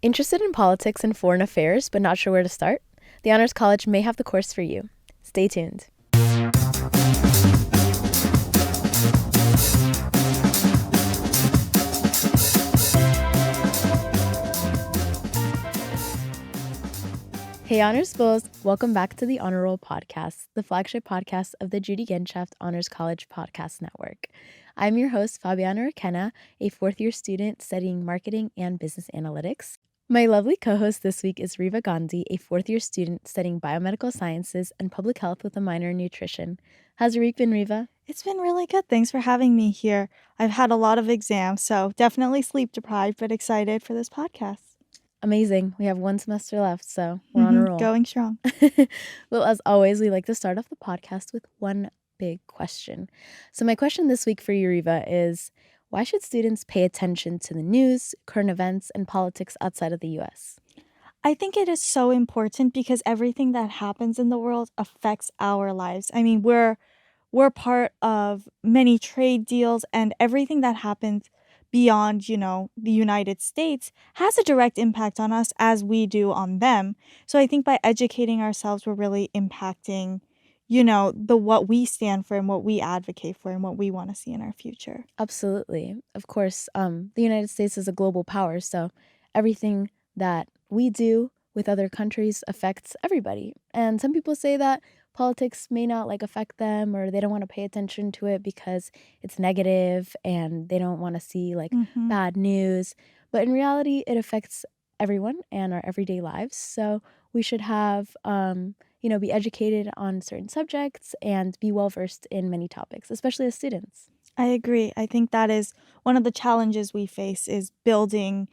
Interested in politics and foreign affairs, but not sure where to start? The Honors College may have the course for you. Stay tuned. Hey Honors Bulls, welcome back to the Honor Roll Podcast, the flagship podcast of the Judy Genshaft Honors College Podcast Network. I'm your host, Fabiana Requena, a fourth-year student studying marketing and business analytics. My lovely co-host this week is Reva Gandhi, a fourth-year student studying biomedical sciences and public health with a minor in nutrition. How's your week been, Reva? It's been really good. Thanks for having me here. I've had a lot of exams, so definitely sleep deprived, but excited for this podcast. Amazing. We have one semester left, so we're on a roll. Going strong. Well, as always, we like to start off the podcast with one big question. So my question this week for you, Reva, is why should students pay attention to the news, current events, and politics outside of the U.S.? I think it is so important because everything that happens in the world affects our lives. I mean, we're part of many trade deals, and everything that happens beyond, the United States has a direct impact on us as we do on them. So I think by educating ourselves, we're really impacting, what we stand for and what we advocate for and what we want to see in our future. Absolutely. Of course, the United States is a global power, so everything that we do with other countries affects everybody. And some people say that politics may not affect them, or they don't want to pay attention to it because it's negative and they don't want to see bad news. But in reality, it affects everyone and our everyday lives. So we should have, be educated on certain subjects and be well versed in many topics, especially as students. I agree. I think that is one of the challenges we face is building,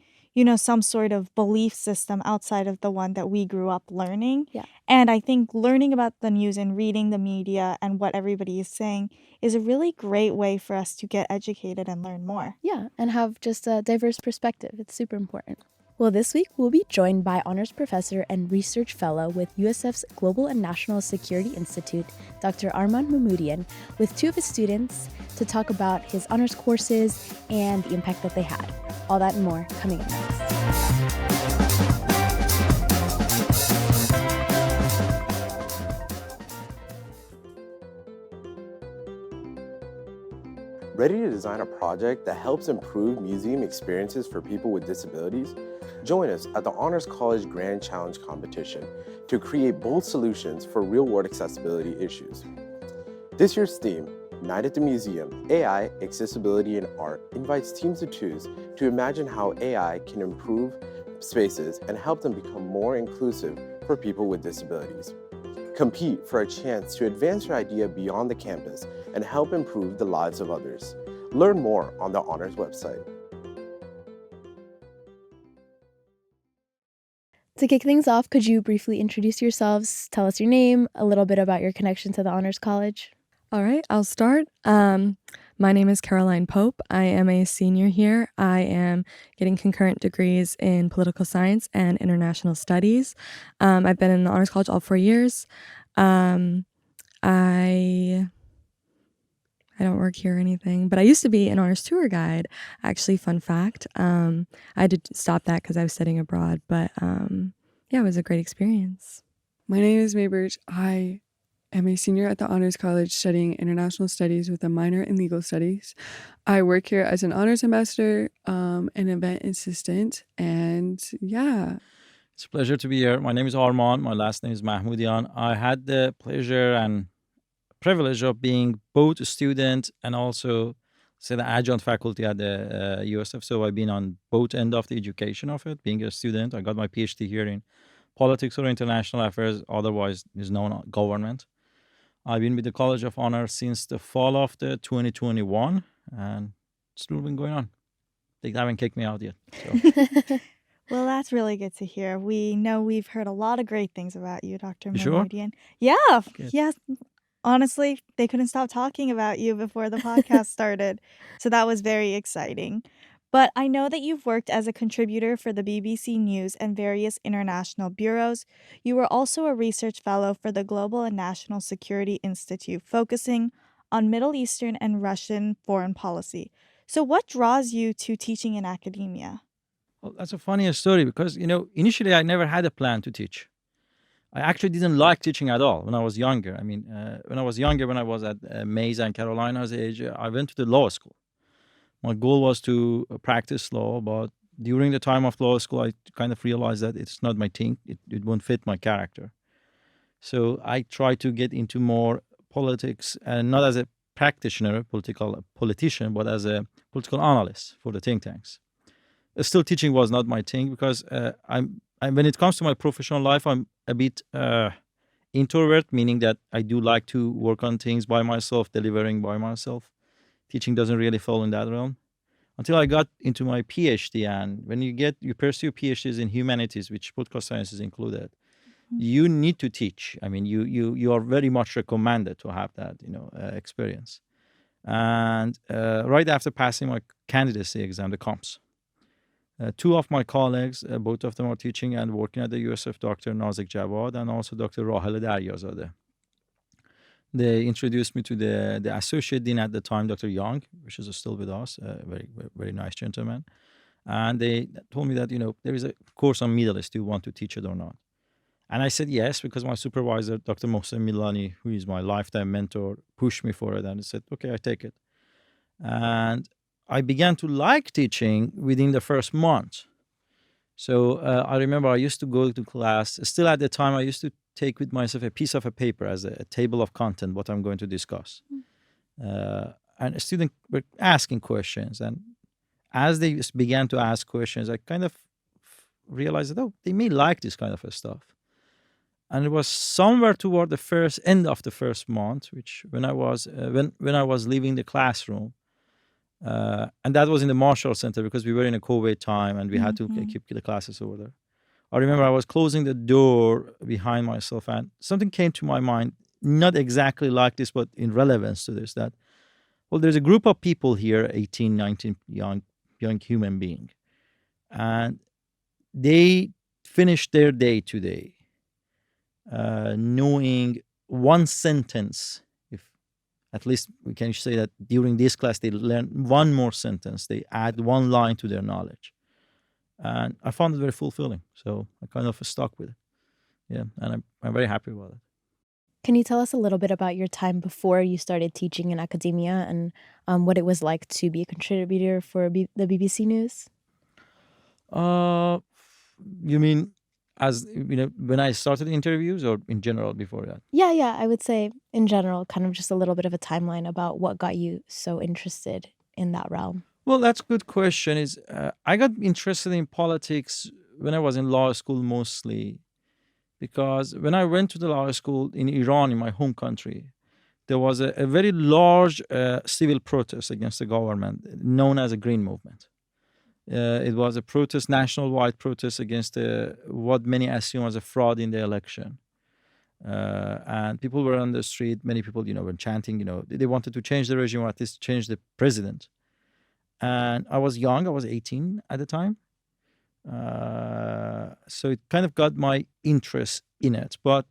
some sort of belief system outside of the one that we grew up learning. Yeah. And I think learning about the news and reading the media and what everybody is saying is a really great way for us to get educated and learn more. Yeah, and have just a diverse perspective. It's super important. Well, this week we'll be joined by Honors Professor and Research Fellow with USF's Global and National Security Institute, Dr. Arman Mahmoudian, with two of his students to talk about his honors courses and the impact that they had. All that and more coming up next. Ready to design a project that helps improve museum experiences for people with disabilities? Join us at the Honors College Grand Challenge Competition to create bold solutions for real-world accessibility issues. This year's theme, Night at the Museum, AI, Accessibility, and Art, invites teams of twos to imagine how AI can improve spaces and help them become more inclusive for people with disabilities. Compete for a chance to advance your idea beyond the campus and help improve the lives of others. Learn more on the Honors website. To kick things off, could you briefly introduce yourselves, tell us your name, a little bit about your connection to the Honors College? All right, I'll start. My name is Caroline Pope. I am a senior here. I am getting concurrent degrees in political science and international studies. I've been in the Honors College all 4 years. I don't work here or anything, but I used to be an honors tour guide. Actually, fun fact, I had to stop that because I was studying abroad, but it was a great experience. My name is Birch. I am a senior at the Honors College studying international studies with a minor in legal studies. I work here as an honors ambassador, an event assistant, and It's a pleasure to be here. My name is Arman. My last name is Mahmoudian. I had the pleasure and privilege of being both a student and also the adjunct faculty at the USF. So I've been on both end of the education of it, being a student. I got my PhD here in politics or international affairs, otherwise is known as government. I've been with the College of Honor since the fall of the 2021, and it's still been going on. They haven't kicked me out yet. So. Well, that's really good to hear. We know we've heard a lot of great things about you, Dr. Mahmoudian. Sure? Yeah. Good. Yes. Honestly, they couldn't stop talking about you before the podcast started. So that was very exciting. But I know that you've worked as a contributor for the BBC News and various international bureaus. You were also a research fellow for the Global and National Security Institute, focusing on Middle Eastern and Russian foreign policy. So what draws you to teaching in academia? Well, that's a funny story because, initially I never had a plan to teach. I actually didn't like teaching at all when I was younger. I mean, when I was younger, when I was at Mesa and Carolina's age, I went to the law school. My goal was to practice law, but during the time of law school, I kind of realized that it's not my thing. It won't fit my character. So I tried to get into more politics, and not as a practitioner, politician, but as a political analyst for the think tanks. Still, teaching was not my thing because when it comes to my professional life, I'm a bit introvert, meaning that I do like to work on things by myself, delivering by myself. Teaching doesn't really fall in that realm. Until I got into my PhD, and when you pursue PhDs in humanities, which political science is included, you need to teach. I mean, you are very much recommended to have that experience. And right after passing my candidacy exam, the comps, two of my colleagues, both of them are teaching and working at the USF, Dr. Nazik Jawad and also Dr. Rahel Daryazadeh. They introduced me to the associate dean at the time, Dr. Young, which is still with us, a very, very nice gentleman. And they told me that, there is a course on Middle East. Do you want to teach it or not? And I said yes, because my supervisor, Dr. Mohsen Milani, who is my lifetime mentor, pushed me for it. And I said, okay, I take it. And I began to like teaching within the first month. So I remember I used to go to class. Still at the time, I used to take with myself a piece of a paper as a table of content, what I'm going to discuss. And a student were asking questions. And as they began to ask questions, I kind of realized that, they may like this kind of stuff. And it was somewhere toward the end of the first month, which when I was leaving the classroom, and that was in the Marshall Center because we were in a COVID time and we had to keep the classes over there. I remember I was closing the door behind myself and something came to my mind, not exactly like this, but in relevance to this, that, well, there's a group of people here, 18, 19, young human being, and they finished their day today knowing one sentence. If at least we can say that during this class they learn one more sentence, they add one line to their knowledge, and I found it very fulfilling. So I kind of stuck with it. Yeah, and I'm very happy about it. Can you tell us a little bit about your time before you started teaching in academia and what it was like to be a contributor for the BBC News? You mean as when I started interviews, or in general before that? Yeah, I would say in general, kind of just a little bit of a timeline about what got you so interested in that realm. Well, that's a good question. I got interested in politics when I was in law school mostly, because when I went to the law school in Iran, in my home country, there was a very large civil protest against the government known as a Green Movement. It was a protest, national-wide protest against what many assume was a fraud in the election. And people were on the street. Many people, were chanting, they wanted to change the regime or at least change the president. And I was young. I was 18 at the time. So it kind of got my interest in it. But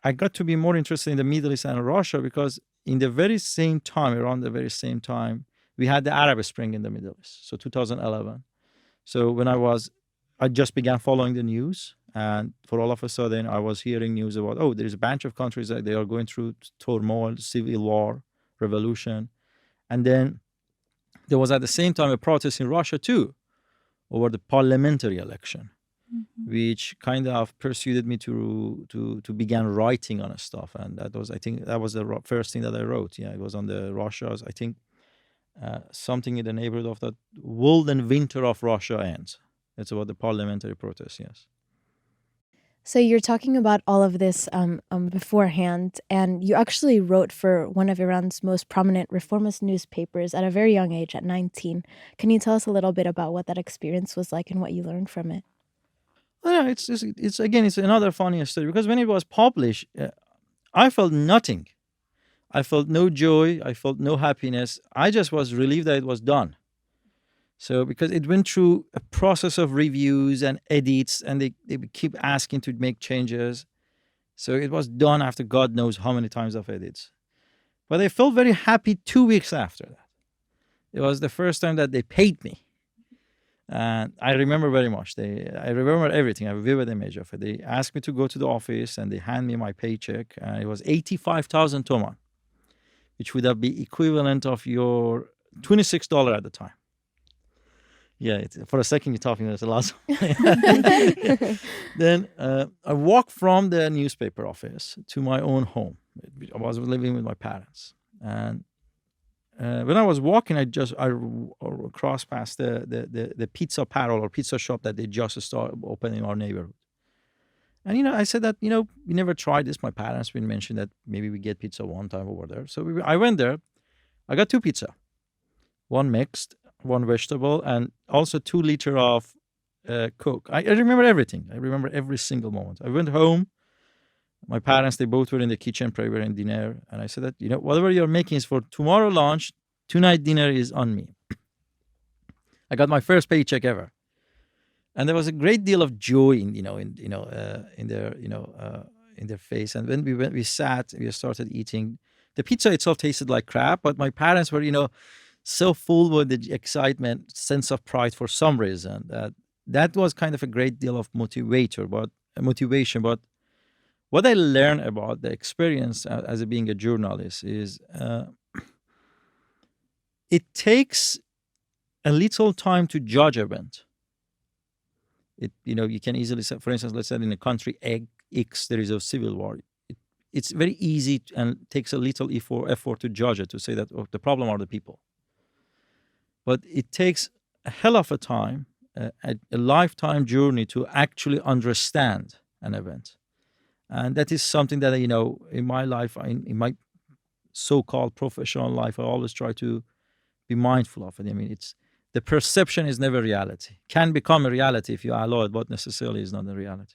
I got to be more interested in the Middle East and Russia because around the very same time, we had the Arab Spring in the Middle East, so 2011. So when I just began following the news, and for all of a sudden, I was hearing news about, there's a bunch of countries that they are going through turmoil, civil war, revolution. And then there was at the same time a protest in Russia too, over the parliamentary election, which kind of persuaded me to begin writing on stuff. And I think that was the first thing that I wrote. Yeah, it was on the Russia's, I think, something in the neighborhood of the world and winter of Russia ends. It's about the parliamentary protest, yes. So you're talking about all of this beforehand, and you actually wrote for one of Iran's most prominent reformist newspapers at a very young age, at 19. Can you tell us a little bit about what that experience was like and what you learned from it? Well, it's another funny story because when it was published, I felt nothing. I felt no joy. I felt no happiness. I just was relieved that it was done. So because it went through a process of reviews and edits, and they keep asking to make changes. So it was done after God knows how many times of edits. But I felt very happy 2 weeks after that. It was the first time that they paid me. And I remember very much. I remember everything. I have a vivid image of it. They asked me to go to the office and they hand me my paycheck. And it was 85,000 toman, which would have been equivalent of your $26 at the time. Yeah, for a second you're talking, there's a lot. Then I walked from the newspaper office to my own home. I was living with my parents. And when I was walking, I crossed past the pizza parlor or pizza shop that they just started opening in our neighborhood. And, I said that, we never tried this. My parents been mentioned that maybe we get pizza one time over there. So I went there. I got 2 pizza, one mixed, one vegetable, and also 2 liter of Coke. I remember everything. I remember every single moment. I went home. My parents, they both were in the kitchen preparing dinner. And I said that, whatever you're making is for tomorrow lunch, tonight dinner is on me. I got my first paycheck ever. And there was a great deal of joy in their face. And when we sat, we started eating. The pizza itself tasted like crap, but my parents were, so full with the excitement, sense of pride for some reason that was kind of a great deal of motivation. But what I learned about the experience as being a journalist is it takes a little time to judge event. You can easily say, for instance, let's say in a country X, there is a civil war. It's very easy and takes a little effort to judge it, to say that the problem are the people. But it takes a hell of a time, a lifetime journey to actually understand an event. And that is something that, in my life, in my so-called professional life, I always try to be mindful of it. I mean, the perception is never reality. Can become a reality if you allow it, but necessarily is not a reality.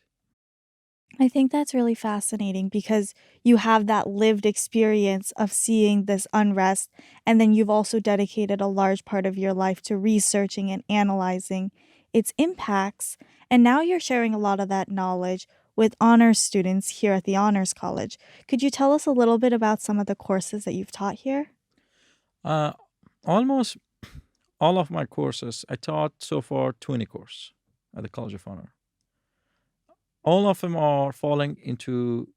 I think that's really fascinating because you have that lived experience of seeing this unrest, and then you've also dedicated a large part of your life to researching and analyzing its impacts. And now you're sharing a lot of that knowledge with honors students here at the Honors College. Could you tell us a little bit about some of the courses that you've taught here? Uh, Almost all of my courses, I taught so far 20 courses at the College of Honor. All of them are falling into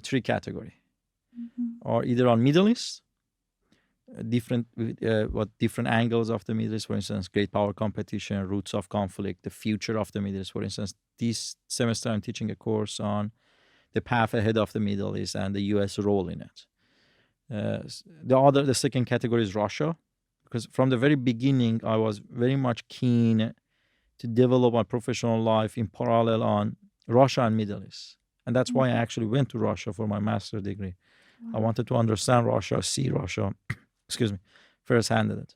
3 categories, or either on Middle East, different angles of the Middle East, for instance, great power competition, roots of conflict, the future of the Middle East. For instance, this semester I'm teaching a course on the path ahead of the Middle East and the U.S. role in it. The second category is Russia, because from the very beginning I was very much keen to develop my professional life in parallel on Russia and Middle East. And that's why I actually went to Russia for my master's degree. Wow. I wanted to understand Russia, see Russia, firsthand in it.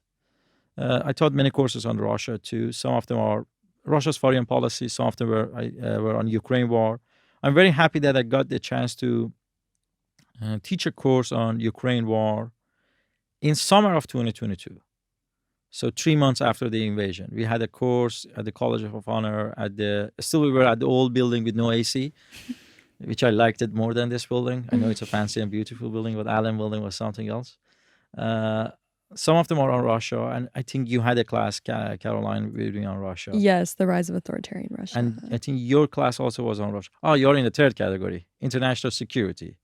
I taught many courses on Russia too. Some of them are Russia's foreign policy. Some of them were on Ukraine war. I'm very happy that I got the chance to teach a course on Ukraine war in summer of 2022. So 3 months after the invasion, we had a course at the College of Honor we were at the old building with no AC, which I liked it more than this building. I know it's a fancy and beautiful building, but Allen building was something else. Some of them are on Russia, and I think you had a class, Caroline, reading on Russia. Yes, the rise of authoritarian Russia. And I think your class also was on Russia. Oh, you're in the 3rd category, international security.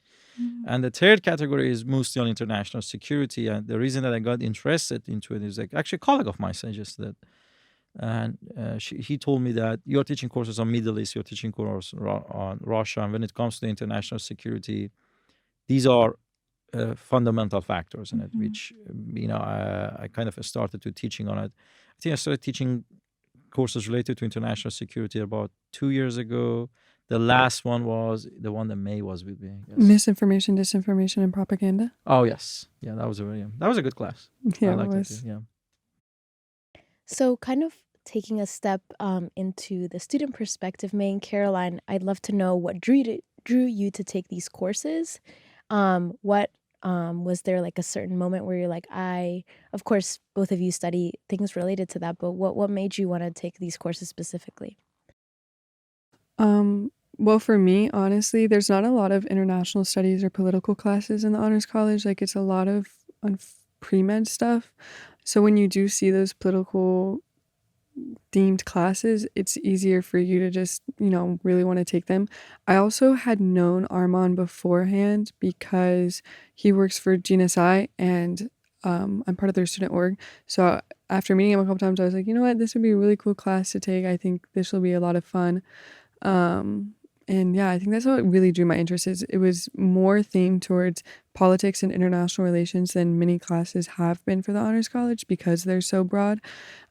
And the 3rd category is mostly on international security. And the reason that I got interested into it is actually a colleague of mine suggested it. And he told me that you're teaching courses on Middle East, you're teaching courses on Russia. And when it comes to international security, these are fundamental factors in it, which, I kind of started to teaching on it. I think I started teaching courses related to international security about 2 years ago. The last one was the one that May was with me. Yes. Misinformation, disinformation, and propaganda. Oh yes, yeah, that was a good class. Yeah, I liked it was. It too, yeah. So, kind of taking a step into the student perspective, May and Caroline, I'd love to know what drew you to take these courses. What was there like a certain moment where you're like, of course, both of you study things related to that, but what made you want to take these courses specifically? Well, for me, honestly, there's not a lot of international studies or political classes in the Honors College. Like, it's a lot of pre-med stuff. So when you do see those political themed classes, it's easier for you to just, really want to take them. I also had known Arman beforehand because he works for GNSI and I'm part of their student org. So after meeting him a couple times, I was like, you know what, this would be a really cool class to take. I think this will be a lot of fun. And yeah, I think that's what really drew my interest. Is it was more themed towards politics and international relations than many classes have been for the honors college because they're so broad.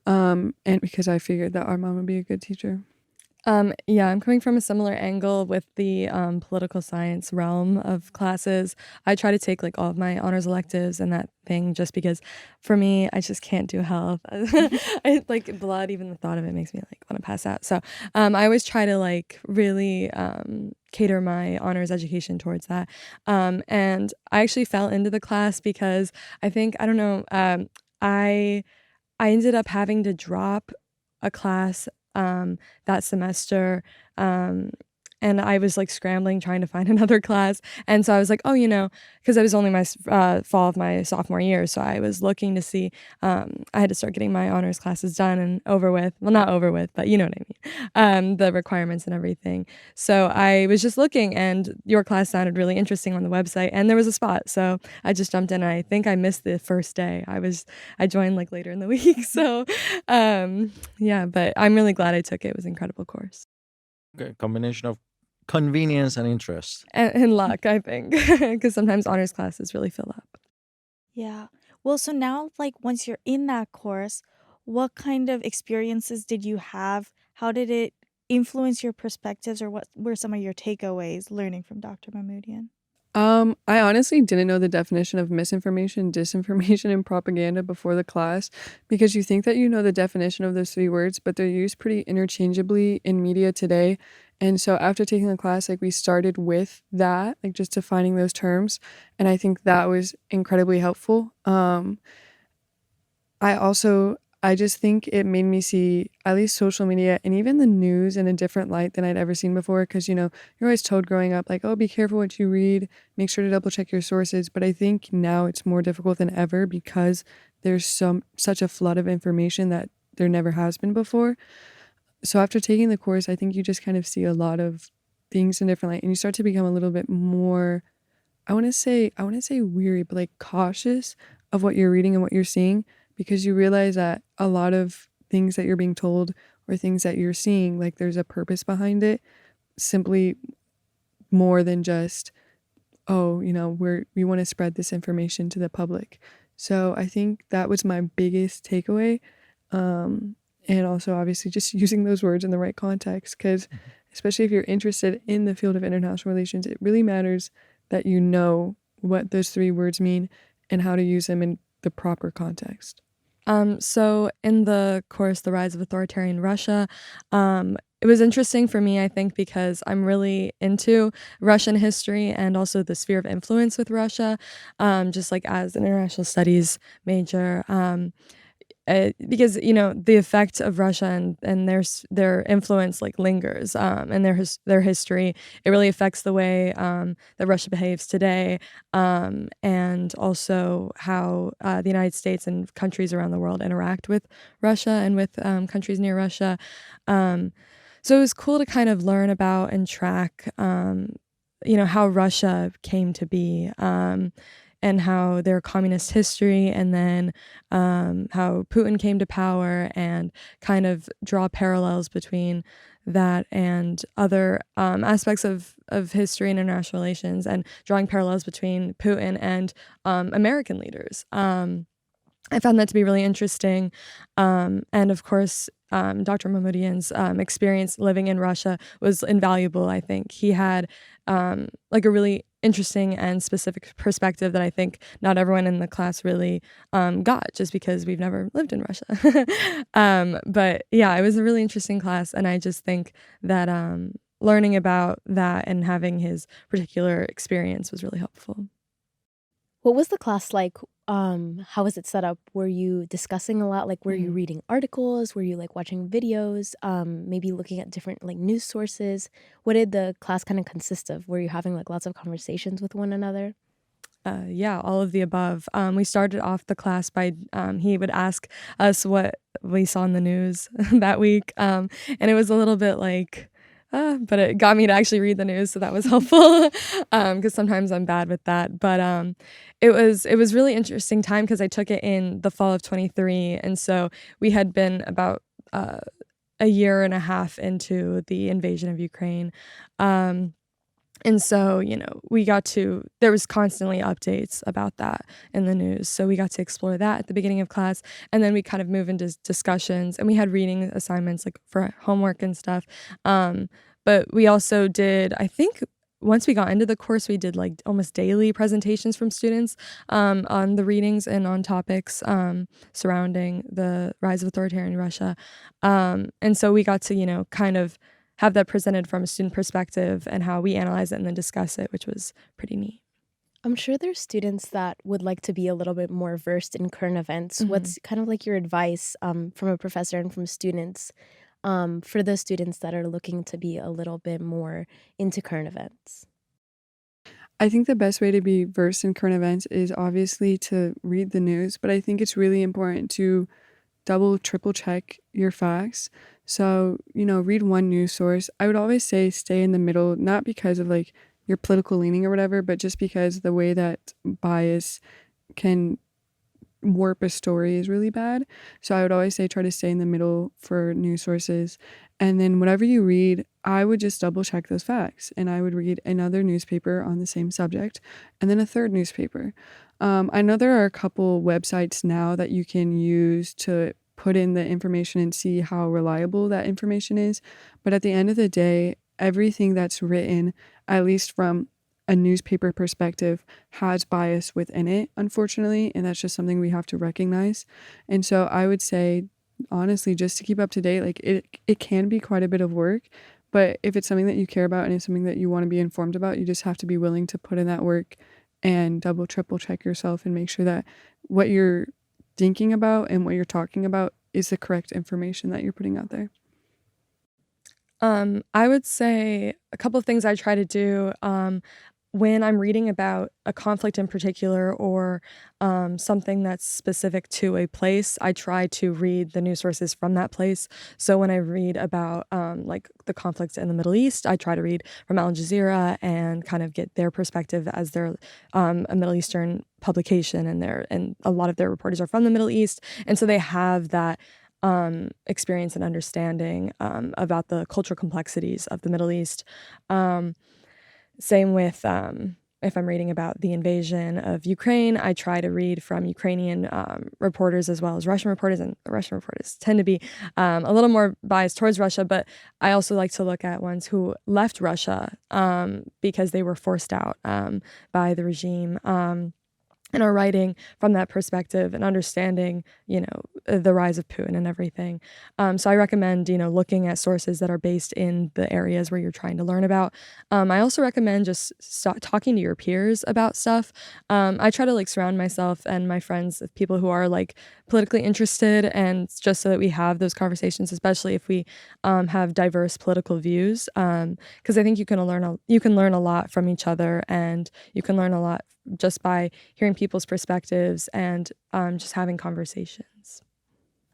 And because I figured that Arman would be a good teacher. Yeah, I'm coming from a similar angle with the political science realm of classes. I try to take like all of my honors electives and that thing just because for me, I just can't do health. I like blood, even the thought of it makes me like want to pass out. So I always try to like really cater my honors education towards that. And I actually fell into the class because I don't know, I I ended up having to drop a class that semester. And I was like scrambling trying to find another class. And so I was like, oh, because it was only my fall of my sophomore year. So I was looking to see, I had to start getting my honors classes done and over with. Well, not over with, but you know what I mean, the requirements and everything. So I was just looking and your class sounded really interesting on the website and there was a spot. So I just jumped in. I think I missed the first day. I joined like later in the week. So yeah, but I'm really glad I took it. It was an incredible course. Okay, combination of convenience and interest. And luck, I think, because sometimes honors classes really fill up. Yeah. Well, so now, like, once you're in that course, what kind of experiences did you have? How did it influence your perspectives, or what were some of your takeaways learning from Dr. Mahmoudian? I honestly didn't know the definition of misinformation, disinformation, and propaganda before the class because you think that you know the definition of those three words, but they're used pretty interchangeably in media today. And so after taking the class, like we started with that, like just defining those terms, and I think that was incredibly helpful. I just think it made me see at least social media and even the news in a different light than I'd ever seen before. Because, you're always told growing up, like, oh, be careful what you read, make sure to double check your sources. But I think now it's more difficult than ever because there's such a flood of information that there never has been before. So after taking the course, I think you just kind of see a lot of things in a different light and you start to become a little bit more, I want to say weary, but like cautious of what you're reading and what you're seeing because you realize that a lot of things that you're being told or things that you're seeing, like there's a purpose behind it, simply more than just, oh, we want to spread this information to the public. So I think that was my biggest takeaway. And also obviously just using those words in the right context because especially if you're interested in the field of international relations, it really matters that you know what those three words mean and how to use them in the proper context. So in the course, The Rise of Authoritarian Russia, it was interesting for me, I think, because I'm really into Russian history and also the sphere of influence with Russia, just like as an international studies major. Because the effect of Russia and their influence like lingers, and their history, it really affects the way that Russia behaves today, and also how the United States and countries around the world interact with Russia and with countries near Russia. So it was cool to kind of learn about and track how Russia came to be. And how their communist history and then how Putin came to power and kind of draw parallels between that and other aspects of history and international relations and drawing parallels between Putin and American leaders. I found that to be really interesting. And of course, Dr. Mahmoudian's experience living in Russia was invaluable, I think. He had like a really interesting and specific perspective that I think not everyone in the class really got just because we've never lived in Russia. But yeah, it was a really interesting class. And I just think that learning about that and having his particular experience was really helpful. What was the class like? How was it set up? Were you discussing a lot? Like, were you reading articles? Were you like watching videos? Maybe looking at different like news sources? What did the class kind of consist of? Were you having like lots of conversations with one another? Yeah, all of the above. We started off the class by he would ask us what we saw in the news that week, and it was a little bit like, but it got me to actually read the news, so that was helpful. Because sometimes I'm bad with that. But it was really interesting time because I took it in the fall of 23, and so we had been about a year and a half into the invasion of Ukraine. Um, and so, there was constantly updates about that in the news. So we got to explore that at the beginning of class. And then we kind of move into discussions and we had reading assignments like for homework and stuff. But we also did, I think, once we got into the course, we did like almost daily presentations from students on the readings and on topics surrounding the rise of authoritarian Russia. And so we got to, kind of have that presented from a student perspective and how we analyze it and then discuss it, which was pretty neat. I'm sure there's students that would like to be a little bit more versed in current events. Mhm. What's kind of like your advice from a professor and from students for the students that are looking to be a little bit more into current events? I think the best way to be versed in current events is obviously to read the news, but I think it's really important to double, triple check your facts. So, read one news source. I would always say stay in the middle, not because of like your political leaning or whatever, but just because the way that bias can warp a story is really bad. So I would always say try to stay in the middle for news sources. And then whatever you read, I would just double check those facts. And I would read another newspaper on the same subject and then a third newspaper. I know there are a couple websites now that you can use to put in the information and see how reliable that information is. But at the end of the day, everything that's written, at least from a newspaper perspective, has bias within it, unfortunately, and that's just something we have to recognize. And so I would say, honestly, just to keep up to date, like it can be quite a bit of work, but if it's something that you care about and it's something that you want to be informed about, you just have to be willing to put in that work and double, triple check yourself and make sure that what you're thinking about and what you're talking about is the correct information that you're putting out there. I would say a couple of things I try to do when I'm reading about a conflict in particular or something that's specific to a place. I try to read the news sources from that place. So when I read about like the conflicts in the Middle East, I try to read from Al Jazeera and kind of get their perspective as they're a Middle Eastern publication, and a lot of their reporters are from the Middle East, and so they have that experience and understanding about the cultural complexities of the Middle East. Same with if I'm reading about the invasion of Ukraine, I try to read from Ukrainian reporters as well as Russian reporters, and Russian reporters tend to be a little more biased towards Russia, but I also like to look at ones who left Russia because they were forced out by the regime. And are writing from that perspective and understanding, the rise of Putin and everything. So I recommend, looking at sources that are based in the areas where you're trying to learn about. I also recommend just talking to your peers about stuff. I try to surround myself and my friends with people who are politically interested, and just so that we have those conversations, especially if we have diverse political views. Because I think you can learn a lot from each other, and you can learn a lot just by hearing people's perspectives and just having conversations.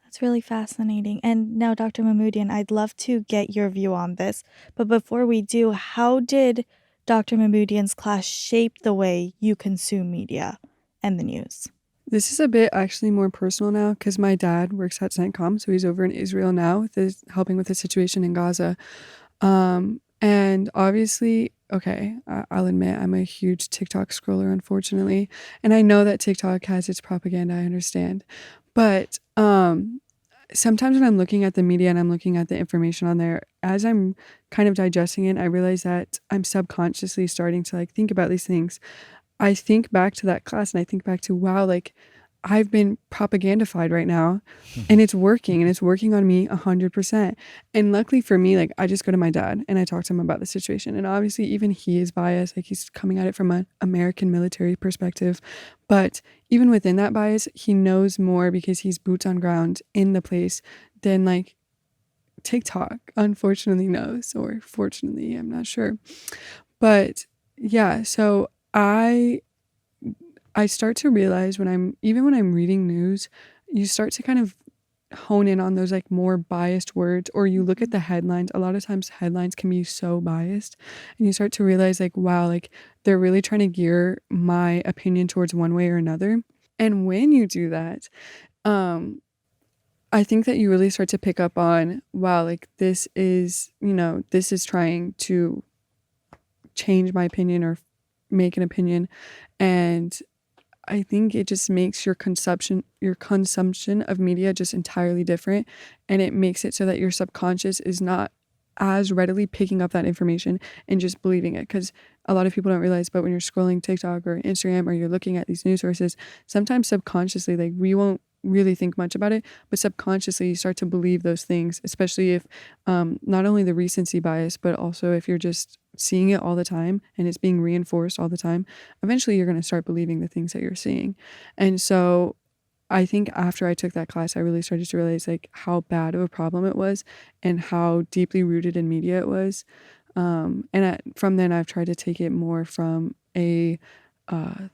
That's really fascinating. And now, Dr. Mahmoudian, I'd love to get your view on this. But before we do, how did Dr. Mahmoudian's class shape the way you consume media and the news? This is a bit actually more personal now because my dad works at CENTCOM, so he's over in Israel now helping with the situation in Gaza. And obviously, okay, I'll admit I'm a huge TikTok scroller, unfortunately. And I know that TikTok has its propaganda, I understand. But sometimes when I'm looking at the media and I'm looking at the information on there, as I'm kind of digesting it, I realize that I'm subconsciously starting to think about these things. I think back to that class and I think back to, wow, I've been propagandified right now and it's working on me 100%. And luckily for me, I just go to my dad and I talk to him about the situation. And obviously even he is biased, he's coming at it from an American military perspective. But even within that bias, he knows more because he's boots on ground in the place than TikTok unfortunately knows, or fortunately, I'm not sure. But yeah, so I I start to realize when I'm reading news, you start to kind of hone in on those like more biased words, or you look at the headlines. A lot of times headlines can be so biased, and you start to realize like, wow, like they're really trying to gear my opinion towards one way or another. And when you do that, I think that you really start to pick up on, wow, like this is trying to change my opinion or make an opinion. And I think it just makes your consumption of media just entirely different, and it makes it so that your subconscious is not as readily picking up that information and just believing it. Because a lot of people don't realize, but when you're scrolling TikTok or Instagram or you're looking at these news sources, sometimes subconsciously, like, we won't really think much about it, but subconsciously you start to believe those things, especially if not only the recency bias, but also if you're just seeing it all the time and it's being reinforced all the time, eventually you're going to start believing the things that you're seeing. And so I think after I took that class, I really started to realize like how bad of a problem it was and how deeply rooted in media it was. From then I've tried to take it more from a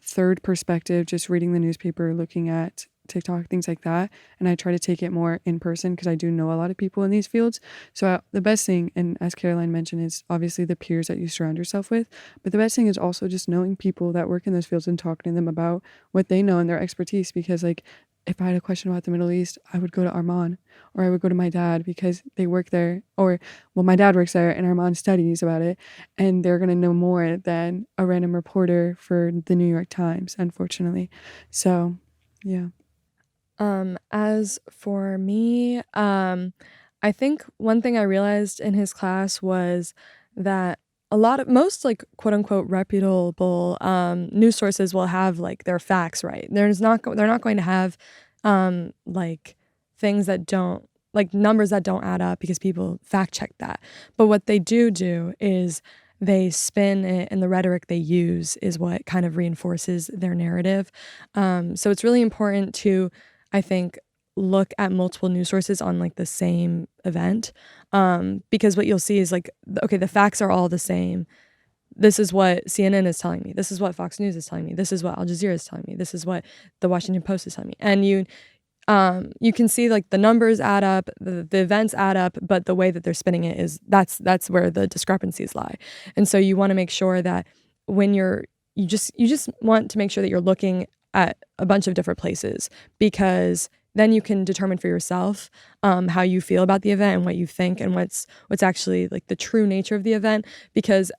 third perspective, just reading the newspaper, looking at TikTok, things like that. And I try to take it more in person because I do know a lot of people in these fields. So the best thing, and as Caroline mentioned, is obviously the peers that you surround yourself with. But the best thing is also just knowing people that work in those fields and talking to them about what they know and their expertise. Because like, if I had a question about the Middle East, I would go to Arman, or I would go to my dad because they work there, or well, my dad works there and Arman studies about it, and they're going to know more than a random reporter for the New York Times, unfortunately. So, yeah. As for me, I think one thing I realized in his class was that most like quote unquote reputable news sources will have like their facts right. They're not going to have like things that don't, like numbers that don't add up because people fact check that. But what they do is they spin it, and the rhetoric they use is what kind of reinforces their narrative. So it's really important to, I think, look at multiple news sources on like the same event, because what you'll see is like, okay, the facts are all the same. This is what CNN is telling me. This is what Fox News is telling me. This is what Al Jazeera is telling me. This is what the Washington Post is telling me. And you can see like the numbers add up, the events add up, but the way that they're spinning it is that's where the discrepancies lie. And so you want to make sure that when you just want to make sure that you're looking at a bunch of different places, because then you can determine for yourself how you feel about the event and what you think and what's actually like the true nature of the event. Because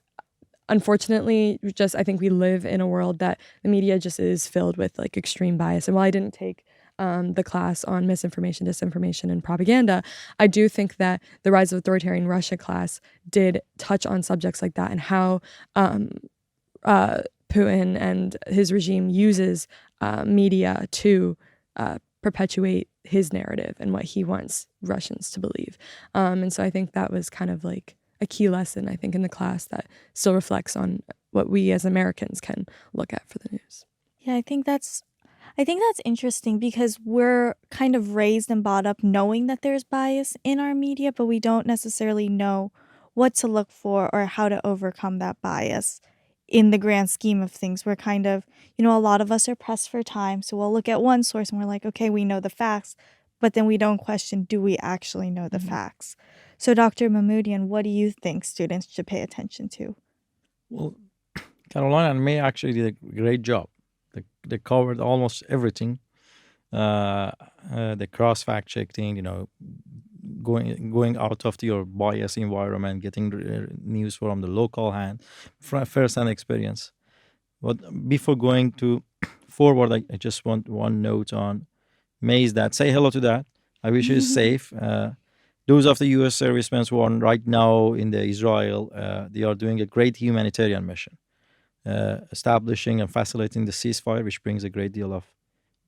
unfortunately, I think we live in a world that the media just is filled with like extreme bias. And while I didn't take the class on misinformation, disinformation, and propaganda, I do think that the Rise of Authoritarian Russia class did touch on subjects like that and how Putin and his regime uses media to perpetuate his narrative and what he wants Russians to believe. And so I think that was kind of like a key lesson, I think, in the class that still reflects on what we as Americans can look at for the news. Yeah, I think that's interesting because we're kind of raised and brought up knowing that there's bias in our media, but we don't necessarily know what to look for or how to overcome that bias. In the grand scheme of things, we're kind of, a lot of us are pressed for time, so we'll look at one source and we're like, okay, we know the facts, but then we don't question, do we actually know the facts? So Dr. Mahmoudian, what do you think students should pay attention to? Well, Caroline and May actually did a great job. They covered almost everything. The cross fact checking, going out of your bias environment, getting news from the local hand, first-hand experience. But before going to forward, I just want one note on May's dad. Say hello to that. I wish he's safe. Those of the U.S. servicemen who are right now in the Israel, they are doing a great humanitarian mission, establishing and facilitating the ceasefire, which brings a great deal of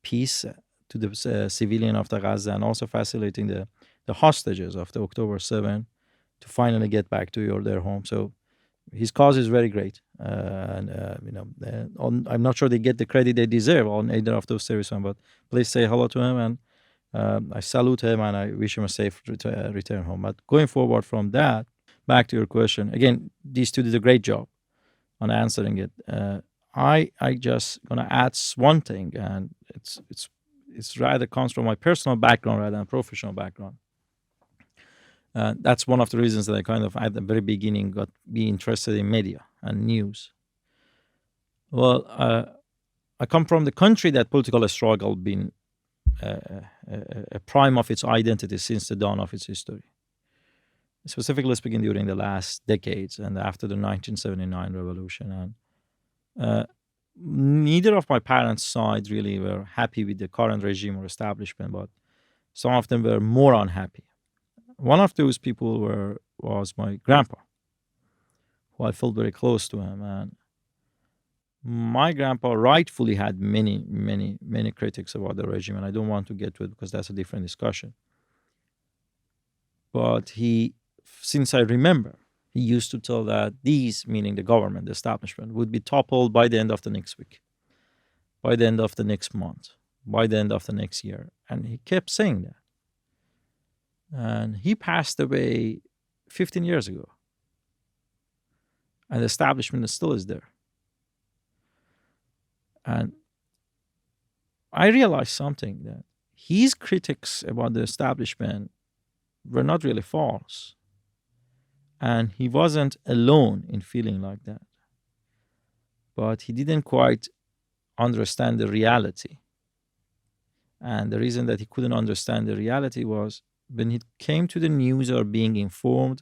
peace to the civilian of the Gaza, and also facilitating the hostages of the October 7 to finally get back to their home. So his cause is very great. I'm not sure they get the credit they deserve on either of those servicemen, but please say hello to him, and I salute him, and I wish him a safe return home. But going forward from that, back to your question, again, these two did a great job on answering it. I just gonna add one thing, and it's rather comes from my personal background rather than professional background. That's one of the reasons that I kind of at the very beginning got be interested in media and news. Well, I come from the country that political struggle been a prime of its identity since the dawn of its history. Specifically speaking, during the last decades and after the 1979 revolution, and neither of my parents' sides really were happy with the current regime or establishment, but some of them were more unhappy. One of those people was my grandpa, who I felt very close to him, and my grandpa rightfully had many critics about the regime, and I don't want to get to it because that's a different discussion. But since I remember, he used to tell that these, meaning the government, the establishment, would be toppled by the end of the next week, by the end of the next month, by the end of the next year. And he kept saying that. And he passed away 15 years ago. And the establishment still is there. And I realized something, that his critics about the establishment were not really false. And he wasn't alone in feeling like that. But he didn't quite understand the reality. And the reason that he couldn't understand the reality was when he came to the news or being informed,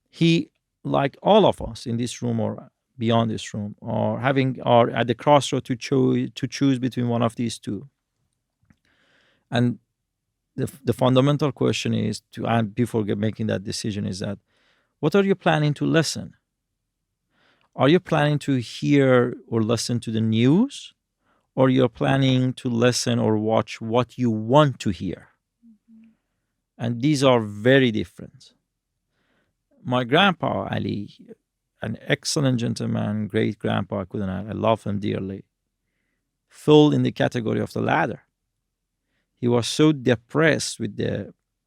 he, like all of us in this room or beyond this room, or at the crossroad to choose between one of these two. And the fundamental question is before making that decision is that, what are you planning to listen? Are you planning to hear or listen to the news, or you're planning to listen or watch what you want to hear? And these are very different. My grandpa, Ali, an excellent gentleman, great grandpa, I love him dearly, fell in the category of the latter. He was so depressed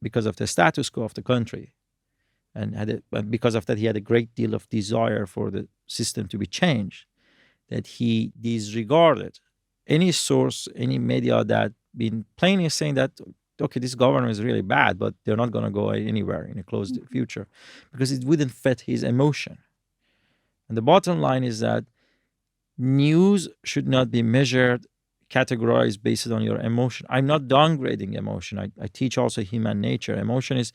because of the status quo of the country, and because of that, he had a great deal of desire for the system to be changed, that he disregarded any source, any media that been plainly saying that, okay, this government is really bad, but they're not going to go anywhere in a close future, because it wouldn't fit his emotion. And the bottom line is that news should not be measured, categorized based on your emotion. I'm not downgrading emotion. I teach also human nature. Emotion is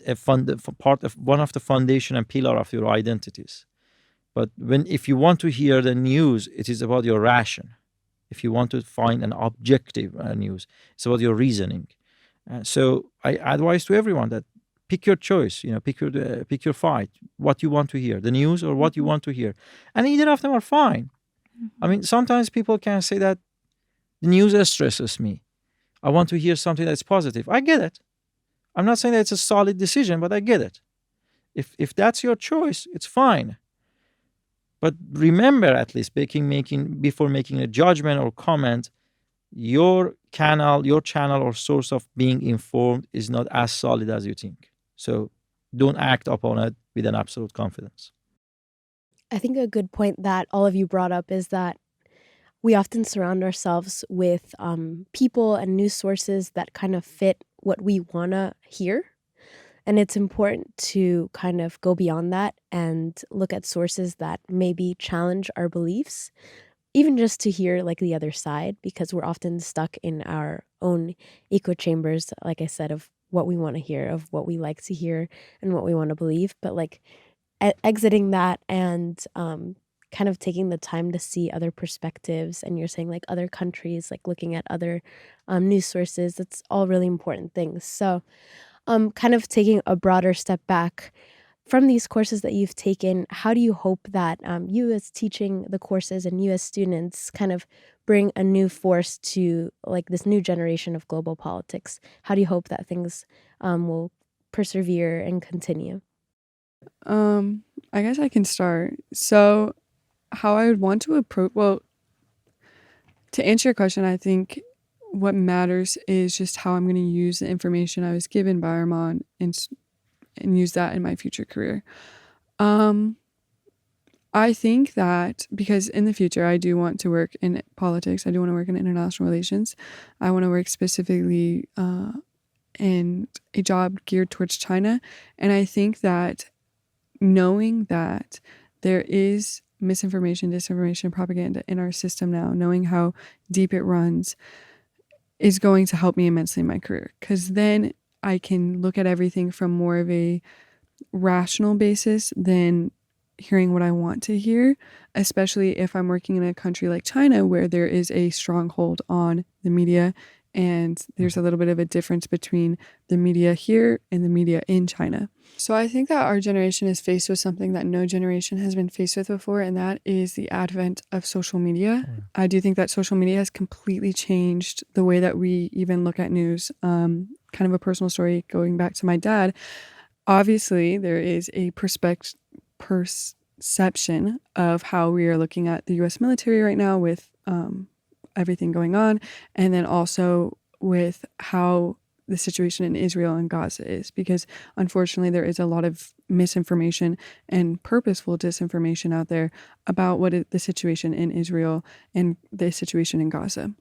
a part of one of the foundation and pillar of your identities. But if you want to hear the news, it is about your ration. If you want to find an objective news, it's about your reasoning. So I advise to everyone that pick your choice. Pick your fight. What you want to hear, the news or what you want to hear, and either of them are fine. I mean, sometimes people can say that the news stresses me. I want to hear something that's positive. I get it. I'm not saying that it's a solid decision, but I get it. If that's your choice, it's fine. But remember, at least before making a judgment or comment, your channel or source of being informed is not as solid as you think. So don't act upon it with an absolute confidence. I think a good point that all of you brought up is that we often surround ourselves with people and news sources that kind of fit what we want to hear. And it's important to kind of go beyond that and look at sources that maybe challenge our beliefs, even just to hear like the other side, because we're often stuck in our own echo chambers, like I said, of what we want to hear, of what we like to hear and what we want to believe. But like exiting that and kind of taking the time to see other perspectives, and you're saying like other countries, like looking at other news sources, that's all really important things. So kind of taking a broader step back from these courses that you've taken, how do you hope that you as teaching the courses and you as students kind of bring a new force to like this new generation of global politics? How do you hope that things will persevere and continue? I guess I can start. So how I would want to approach, to answer your question, I think what matters is just how I'm going to use the information I was given by Arman and use that in my future career. I think that because in the future I do want to work in politics, I do want to work in international relations. I want to work specifically in a job geared towards China. And I think that knowing that there is misinformation, disinformation, propaganda in our system now, knowing how deep it runs, is going to help me immensely in my career. Because then I can look at everything from more of a rational basis than hearing what I want to hear, especially if I'm working in a country like China where there is a stronghold on the media and there's a little bit of a difference between the media here and the media in China. So I think that our generation is faced with something that no generation has been faced with before, and that is the advent of social media. I do think that social media has completely changed the way that we even look at news. Kind of a personal story going back to my dad. Obviously, there is a perception of how we are looking at the U.S. military right now with everything going on, and then also with how the situation in Israel and Gaza is, because unfortunately there is a lot of misinformation and purposeful disinformation out there about the situation in Israel and the situation in Gaza.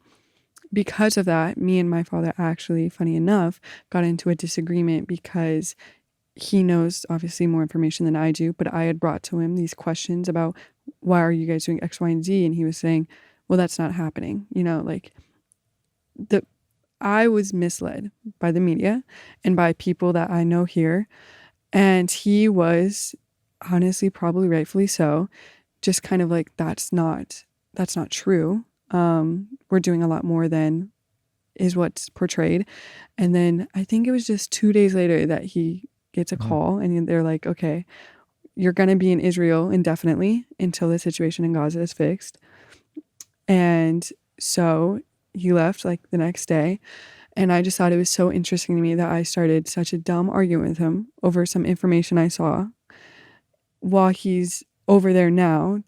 Because of that, me and my father actually, funny enough, got into a disagreement because he knows obviously more information than I do, but I had brought to him these questions about why are you guys doing X, Y, and Z? And he was saying, well, that's not happening. I was misled by the media and by people that I know here. And he was honestly, probably rightfully so, just kind of like, that's not true. We're doing a lot more than is what's portrayed. And then I think it was just 2 days later that he gets a call and they're like, okay, you're going to be in Israel indefinitely until the situation in Gaza is fixed. And so he left like the next day. And I just thought it was so interesting to me that I started such a dumb argument with him over some information I saw while he's over there now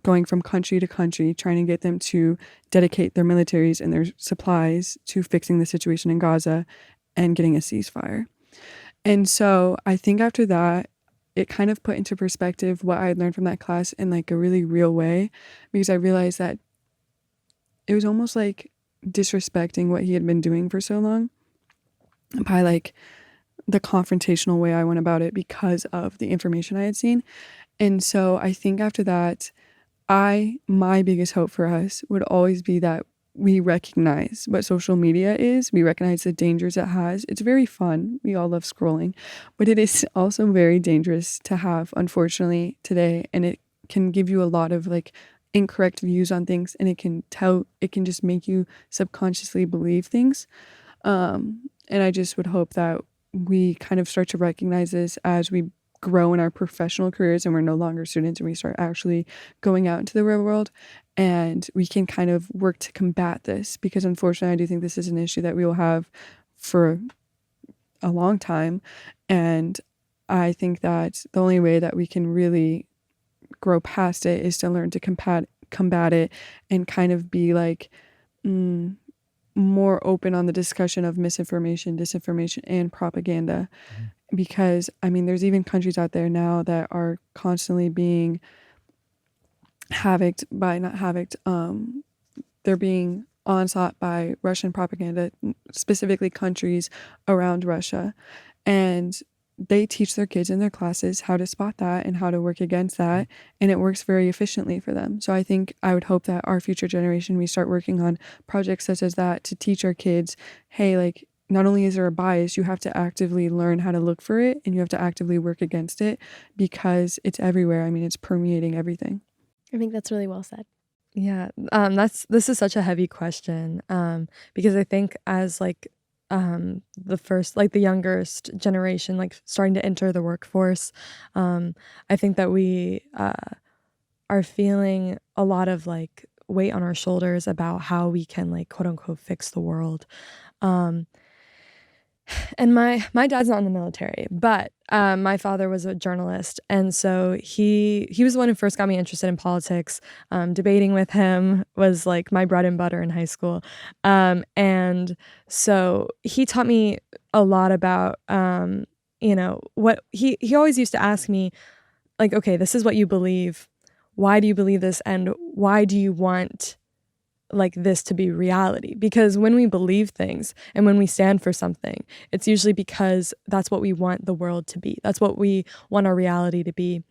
going from country to country, trying to get them to dedicate their militaries and their supplies to fixing the situation in Gaza and getting a ceasefire. And so I think after that, it kind of put into perspective what I had learned from that class in like a really real way, because I realized that it was almost like disrespecting what he had been doing for so long by like the confrontational way I went about it because of the information I had seen. And so I think after that, my biggest hope for us would always be that we recognize what social media is. We recognize the dangers it has. It's very fun. We all love scrolling, but it is also very dangerous to have, unfortunately, today. And it can give you a lot of like incorrect views on things, and it can just make you subconsciously believe things. And I just would hope that we kind of start to recognize this as we grow in our professional careers and we're no longer students and we start actually going out into the real world, and we can kind of work to combat this, because unfortunately I do think this is an issue that we will have for a long time. And I think that the only way that we can really grow past it is to learn to combat it and kind of be like more open on the discussion of misinformation, disinformation, and propaganda. Because there's even countries out there now that are constantly being they're being onslaught by Russian propaganda, specifically countries around Russia, and they teach their kids in their classes how to spot that and how to work against that, and it works very efficiently for them. So I would hope that our future generation, we start working on projects such as that to teach our kids, hey, like, not only is there a bias, you have to actively learn how to look for it and you have to actively work against it, because it's everywhere. It's permeating everything. I think that's really well said. Yeah, this is such a heavy question, because I think as like the first, like the youngest generation, like starting to enter the workforce, I think that we are feeling a lot of like weight on our shoulders about how we can like quote unquote fix the world. And my dad's not in the military, but my father was a journalist, and so he was the one who first got me interested in politics. Debating with him was like my bread and butter in high school, and so he taught me a lot about what he always used to ask me, like, okay, this is what you believe. Why do you believe this? And why do you want like this to be reality? Because when we believe things and when we stand for something, it's usually because that's what we want the world to be. That's what we want our reality to be.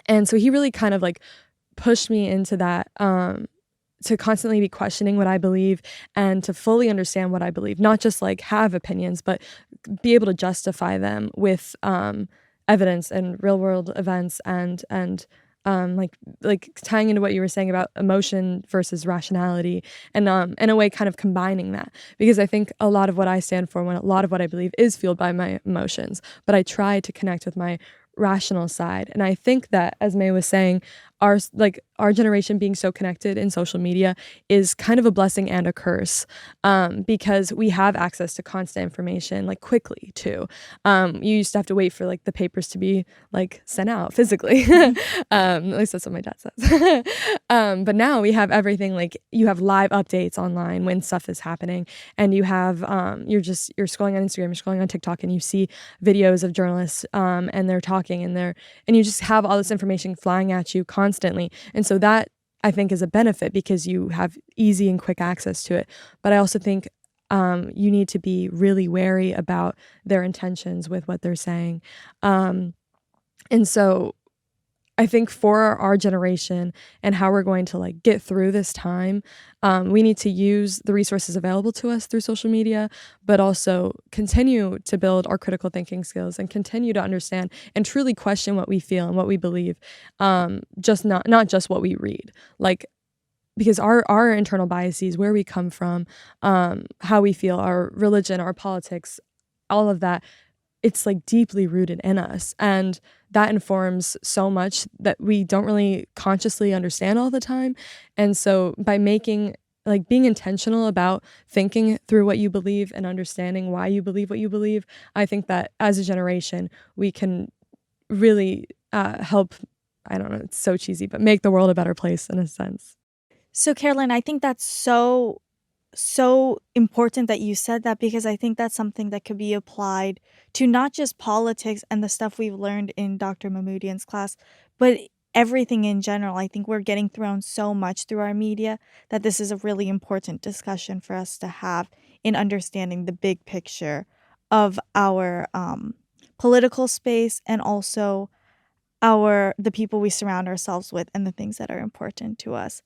And so he really kind of like pushed me into that, to constantly be questioning what I believe and to fully understand what I believe, not just like have opinions, but be able to justify them with evidence and real world events and like tying into what you were saying about emotion versus rationality, and in a way kind of combining that, because I think a lot of what I stand for, when a lot of what I believe is fueled by my emotions, but I try to connect with my rational side. And I think that, as May was saying, our generation being so connected in social media is kind of a blessing and a curse, because we have access to constant information like quickly too. You used to have to wait for like the papers to be like sent out physically. At least that's what my dad says. But now we have everything. Like, you have live updates online when stuff is happening, and you have you're scrolling on Instagram, you're scrolling on TikTok, and you see videos of journalists, and they're talking, and you just have all this information flying at you constantly. And so that, I think, is a benefit because you have easy and quick access to it. But I also think you need to be really wary about their intentions with what they're saying. And so I think for our generation and how we're going to like get through this time, we need to use the resources available to us through social media, but also continue to build our critical thinking skills and continue to understand and truly question what we feel and what we believe, just not just what we read. Like, because our internal biases, where we come from, how we feel, our religion, our politics, all of that, it's like deeply rooted in us, and that informs so much that we don't really consciously understand all the time. And so by being intentional about thinking through what you believe and understanding why you believe what you believe, I think that as a generation we can really help, I don't know, it's so cheesy, but make the world a better place in a sense. So, Caroline, I think that's so important that you said that, because I think that's something that could be applied to not just politics and the stuff we've learned in Dr. Mahmoudian's class, but everything in general. I think we're getting thrown so much through our media that this is a really important discussion for us to have in understanding the big picture of our political space, and also the people we surround ourselves with and the things that are important to us.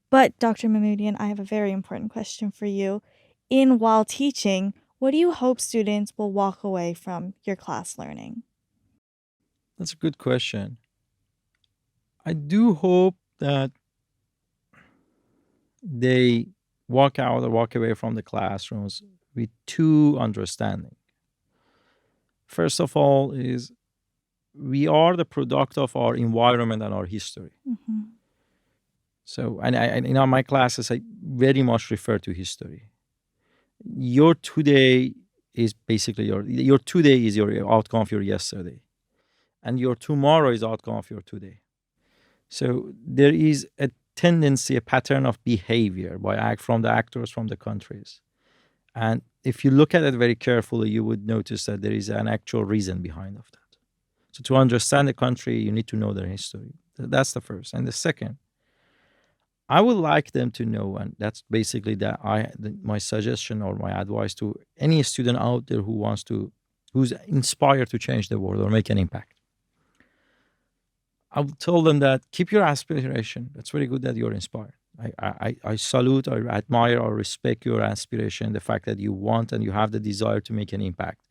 But Dr. Mahmoudian, I have a very important question for you. While teaching, what do you hope students will walk away from your class learning? That's a good question. I do hope that they walk out or walk away from the classrooms with two understanding. First of all is we are the product of our environment and our history. Mm-hmm. So, and in my classes, I very much refer to history. Your today is basically your today is your outcome of your yesterday, and your tomorrow is outcome of your today. So there is a tendency, a pattern of behavior from the actors, from the countries, and if you look at it very carefully, you would notice that there is an actual reason behind of that. So to understand the country, you need to know their history. That's the first, and the second, I would like them to know, and that's basically my suggestion or my advice to any student out there who's inspired to change the world or make an impact. I would tell them that keep your aspiration. It's very good that you're inspired. I salute, I admire, or respect your aspiration, the fact that you want and you have the desire to make an impact,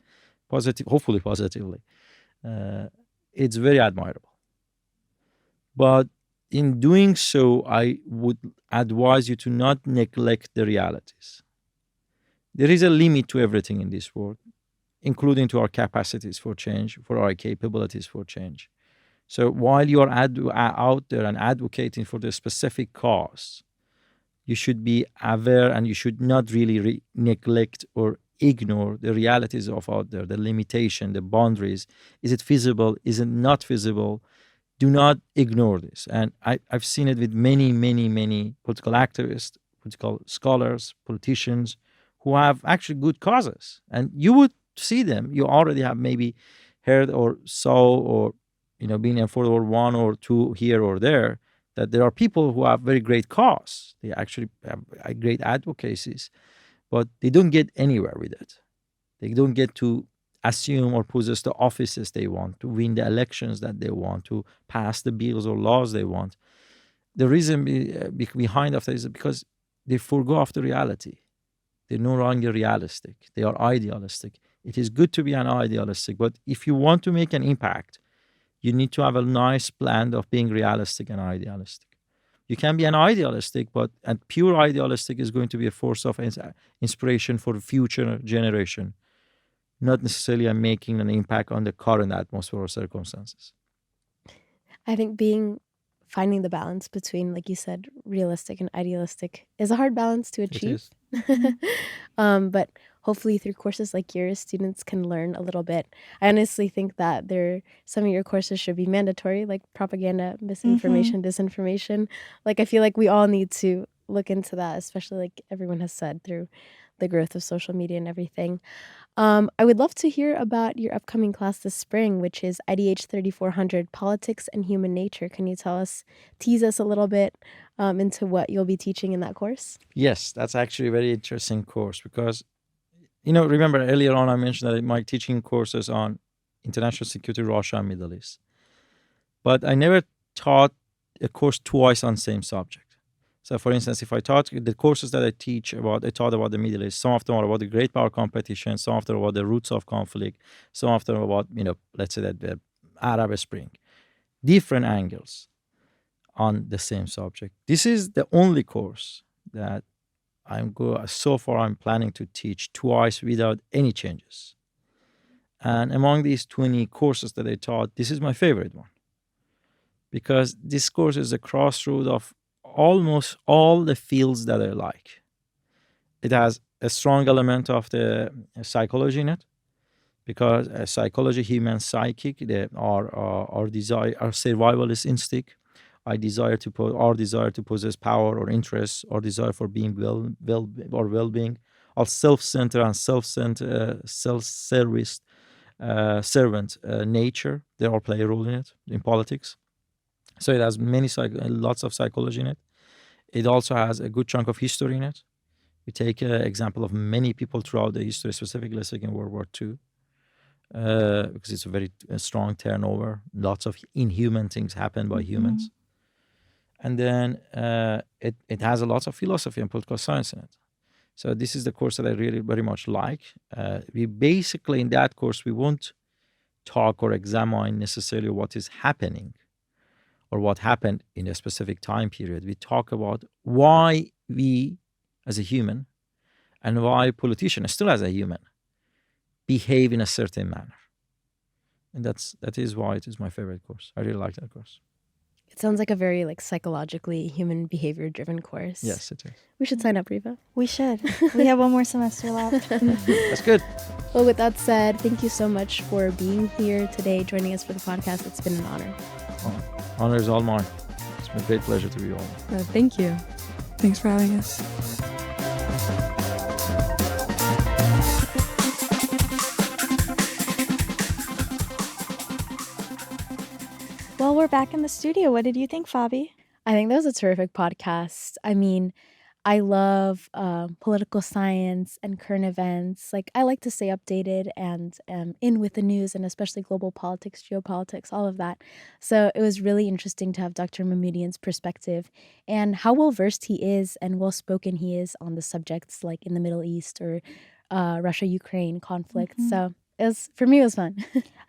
hopefully positively. It's very admirable. But in doing so, I would advise you to not neglect the realities. There is a limit to everything in this world, including to our capacities for change, for our capabilities for change. So while you are out there and advocating for the specific cause, you should be aware, and you should not really neglect or ignore the realities of out there, the limitation, the boundaries. Is it feasible? Is it not feasible? Do not ignore this. And I've seen it with many, many, many political activists, political scholars, politicians who have actually good causes. And you would see them. You already have maybe heard or saw or being in World War One or two here or there, that there are people who have very great cause. They actually have great advocacies, but they don't get anywhere with it. They don't get to assume or possess the offices they want, to win the elections that they want, to pass the bills or laws they want. The reason behind of that is because they forgo off the reality. They're no longer realistic. They are idealistic. It is good to be an idealistic, but if you want to make an impact, you need to have a nice blend of being realistic and idealistic. You can be an idealistic, but a pure idealistic is going to be a force of inspiration for the future generation, not necessarily making an impact on the current atmosphere or circumstances. I think finding the balance between, like you said, realistic and idealistic is a hard balance to achieve. But hopefully through courses like yours, students can learn a little bit. I honestly think that some of your courses should be mandatory, like propaganda, misinformation, disinformation. Like, I feel like we all need to look into that, especially like everyone has said, through the growth of social media and everything. I would love to hear about your upcoming class this spring, which is IDH 3400, Politics and Human Nature. Can you tease us a little bit into what you'll be teaching in that course? Yes, that's actually a very interesting course because, remember earlier on I mentioned that my teaching courses on international security, Russia and Middle East. But I never taught a course twice on same subject. So, for instance, if I taught the courses that I taught about the Middle East, some of them are about the great power competition, some of them are about the roots of conflict, some of them are about, let's say that the Arab Spring. Different angles on the same subject. This is the only course that so far I'm planning to teach twice without any changes. And among these 20 courses that I taught, this is my favorite one. Because this course is a crossroad of almost all the fields that I like. It has a strong element of the psychology in it, because psychology, human psychic, our desire, our survivalist instinct, our desire to possess power or interest, or desire for being well-being, our self-centered and self-service servant nature. They all play a role in it in politics. So it has lots of psychology in it. It also has a good chunk of history in it. We take an example of many people throughout the history, specifically let's take in World War II, because it's a very strong turnover. Lots of inhuman things happen by humans. And then it has a lot of philosophy and political science in it. So this is the course that I really very much like. We basically, in that course, we won't talk or examine necessarily what is happening or what happened in a specific time period. We talk about why we, as a human, and why politicians, still as a human, behave in a certain manner. And that is why it is my favorite course. I really like that course. It sounds like a very psychologically human behavior driven course. Yes, it is. We should sign up, Reva. We should. We have one more semester left. That's good. Well, with that said, thank you so much for being here today, joining us for the podcast. It's been an honor. Honor is all mine. It's been a great pleasure to be on. Thank you. Thanks for having us. Well, we're back in the studio. What did you think, Fabi? I think that was a terrific podcast. I mean, I love political science and current events. I like to stay updated and in with the news, and especially global politics, geopolitics, all of that. So it was really interesting to have Dr. Mahmoudian's perspective and how well-versed he is and well-spoken he is on the subjects like in the Middle East or Russia-Ukraine conflict. So for me, it was fun.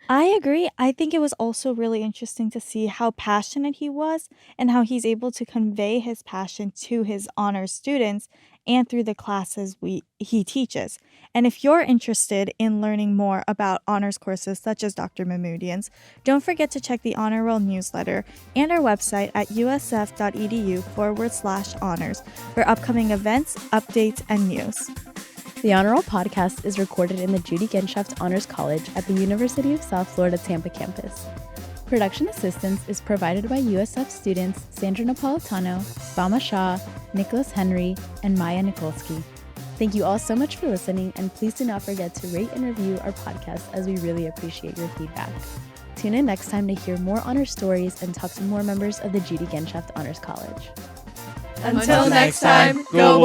I agree. I think it was also really interesting to see how passionate he was and how he's able to convey his passion to his honors students and through the classes he teaches. And if you're interested in learning more about honors courses such as Dr. Mahmoudian's, don't forget to check the Honor Roll newsletter and our website at usf.edu/honors for upcoming events, updates, and news. The Honor Roll podcast is recorded in the Judy Genshaft Honors College at the University of South Florida Tampa campus. Production assistance is provided by USF students Sandra Napolitano, Vama Shah, Nicholas Henry, and Maya Nikolski. Thank you all so much for listening, and please do not forget to rate and review our podcast as we really appreciate your feedback. Tune in next time to hear more honor stories and talk to more members of the GD Genschaft Honors College. Until next time, go